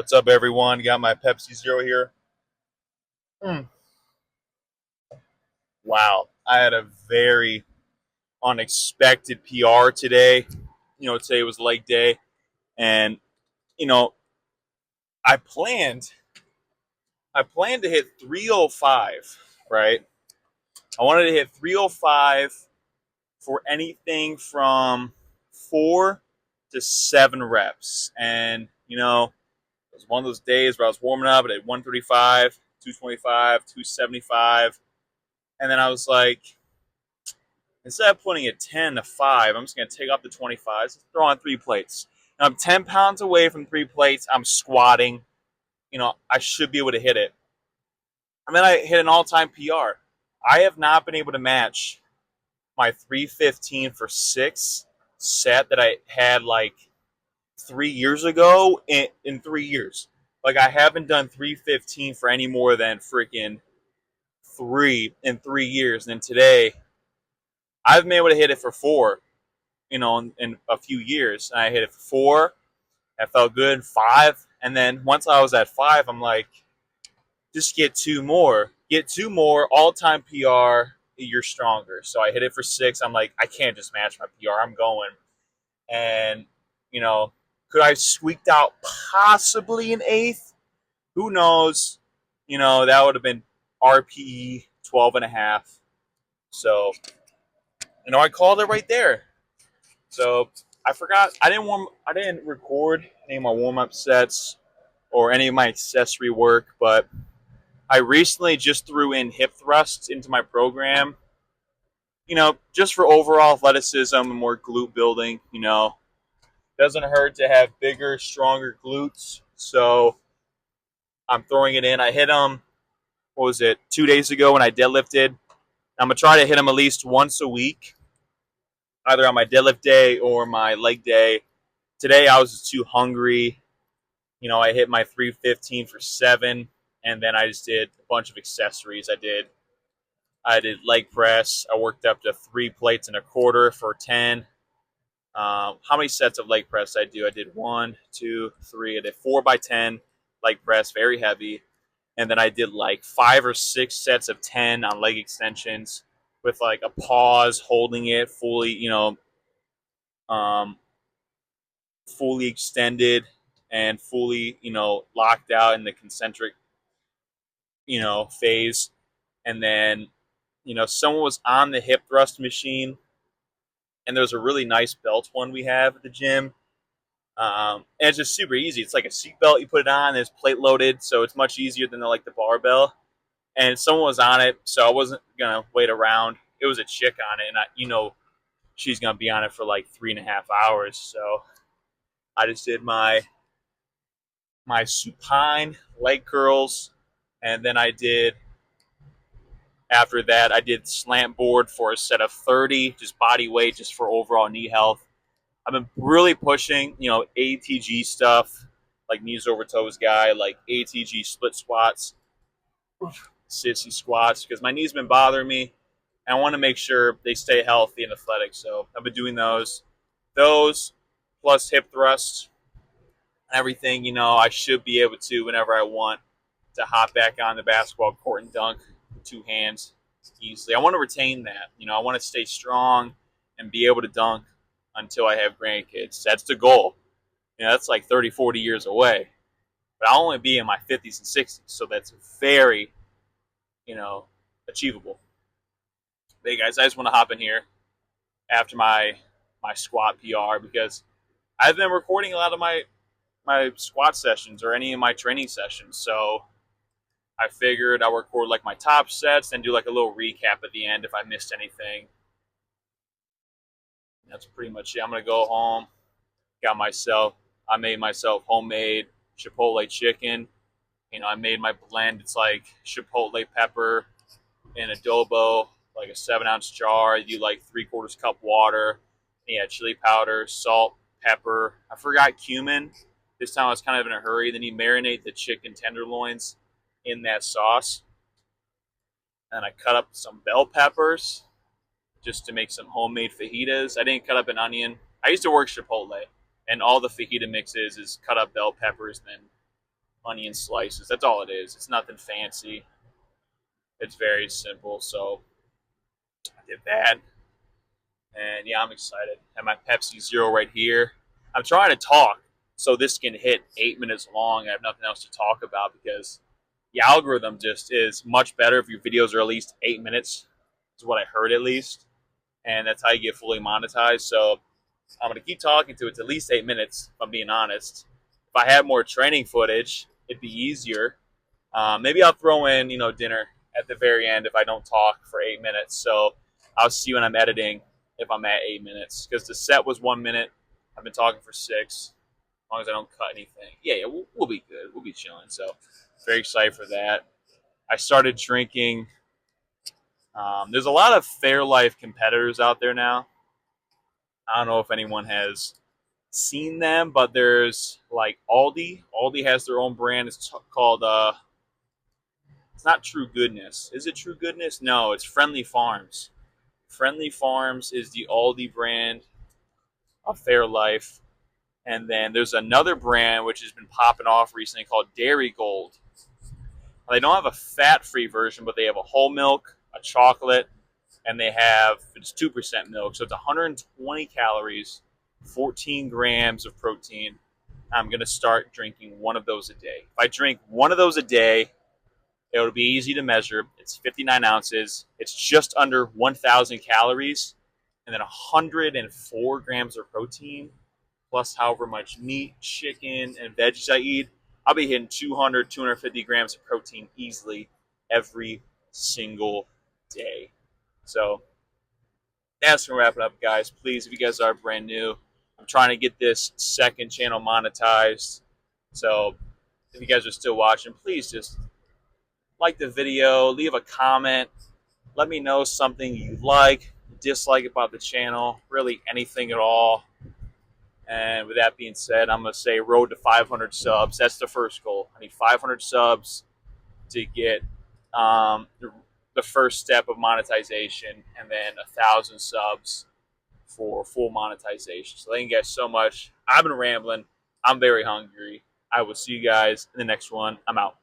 What's up, everyone? Got my Pepsi Zero here. Mm. Wow, I had a very unexpected PR today. Today was leg day, and you know, I planned, I planned to hit 305. Right, I wanted to hit 305 for anything from 4 to 7 reps, and it was one of those days where I was warming up at 135, 225, 275, and then I was like, instead of putting it 10 to 5, I'm just going to take off the 25s, throw on 3 plates. Now, I'm 10 pounds away from 3 plates. I'm squatting. I should be able to hit it. And then I hit an all time PR. I have not been able to match my 315 for 6 set that I had like 3 years ago in 3 years. Like, I haven't done 315 for any more than freaking 3 in 3 years. And then today, I've been able to hit it for 4, in a few years. And I hit it for 4. I felt good. 5. And then once I was at 5, I'm like, just get 2 more. Get 2 more. All time PR. You're stronger. So I hit it for 6. I'm like, I can't just match my PR. I'm going. And, you know, could I squeaked out possibly an eighth? Who knows? That would have been RPE 12 and a half. So, I called it right there. So I forgot. I didn't record any of my warm up sets or any of my accessory work, but I recently just threw in hip thrusts into my program. Just for overall athleticism and more glute building. Doesn't hurt to have bigger, stronger glutes. So I'm throwing it in. I hit them. What was it? 2 days ago when I deadlifted. I'm gonna try to hit them at least once a week, either on my deadlift day or my leg day. Today I was just too hungry. I hit my 315 for 7, and then I just did a bunch of accessories. I did leg press. I worked up to 3 plates and a quarter for 10. How many sets of leg press I do? I did 1, 2, 3. I did 4 by 10 leg press, very heavy, and then I did like 5 or 6 sets of 10 on leg extensions with like a pause, holding it fully, um, fully extended and fully, locked out in the concentric, phase. And then, someone was on the hip thrust machine, and there's a really nice belt one we have at the gym. And it's just super easy. It's like a seat belt. You put it on, and it's plate loaded, so it's much easier than the barbell. And someone was on it, so I wasn't gonna wait around. It was a chick on it, and she's gonna be on it for like 3.5 hours. So I just did my supine leg curls, and then after that I did slant board for a set of 30, just body weight, just for overall knee health. I've been really pushing, ATG stuff, like knees over toes guy, like ATG split squats, sissy squats, because my knees been bothering me, and I want to make sure they stay healthy and athletic. So I've been doing those plus hip thrusts, everything. I should be able to, whenever I want, to hop back on the basketball court and dunk with 2 hands easily. I want to retain that. I want to stay strong and be able to dunk until I have grandkids. That's the goal. That's like 30, 40 years away. But I'll only be in my 50s and 60s, so that's very, achievable. But hey, guys, I just want to hop in here after my squat PR because I've been recording a lot of my squat sessions or any of my training sessions. So I figured I'll record like my top sets and do like a little recap at the end if I missed anything. That's pretty much it. I'm gonna go home. I made myself homemade Chipotle chicken. I made my blend. It's like Chipotle pepper and adobo, like a 7-ounce jar. You do like 3/4 cup water. Yeah, chili powder, salt, pepper. I forgot cumin. This time I was kind of in a hurry. Then you marinate the chicken tenderloins in that sauce. And I cut up some bell peppers just to make some homemade fajitas. I didn't cut up an onion. I used to work Chipotle, and all the fajita mixes is cut up bell peppers, then onion slices. That's all it is. It's nothing fancy. It's very simple. So I did that. And yeah, I'm excited. I have my Pepsi Zero right here. I'm trying to talk so this can hit 8 minutes long. I have nothing else to talk about because the algorithm just is much better if your videos are at least 8 minutes, is what I heard at least. And that's how you get fully monetized. So I'm going to keep talking to it to at least 8 minutes, if I'm being honest. If I had more training footage, it'd be easier. Maybe I'll throw in, dinner at the very end if I don't talk for 8 minutes. So I'll see when I'm editing if I'm at 8 minutes because the set was 1 minute. I've been talking for 6. As long as I don't cut anything, yeah, we'll be good. We'll be chilling. So very excited for that. I started drinking. There's a lot of Fairlife competitors out there now. I don't know if anyone has seen them, but there's like Aldi. Aldi has their own brand. It's called it's not True Goodness. Is it True Goodness? No, it's Friendly Farms. Friendly Farms is the Aldi brand of Fairlife. And then there's another brand which has been popping off recently called Dairy Gold. They don't have a fat-free version, but they have a whole milk, a chocolate, and they have it's 2% milk. So it's 120 calories, 14 grams of protein. I'm going to start drinking one of those a day. If I drink one of those a day, it'll be easy to measure. It's 59 ounces. It's just under 1,000 calories and then 104 grams of protein, plus however much meat, chicken, and veggies I eat. I'll be hitting 200, 250 grams of protein easily every single day. So that's going to wrap it up, guys. Please, if you guys are brand new, I'm trying to get this second channel monetized. So if you guys are still watching, please just like the video, leave a comment, let me know something you like, dislike about the channel, really anything at all. And with that being said, I'm going to say road to 500 subs. That's the first goal. I need 500 subs to get the first step of monetization, and then 1,000 subs for full monetization. So thank you guys so much. I've been rambling. I'm very hungry. I will see you guys in the next one. I'm out.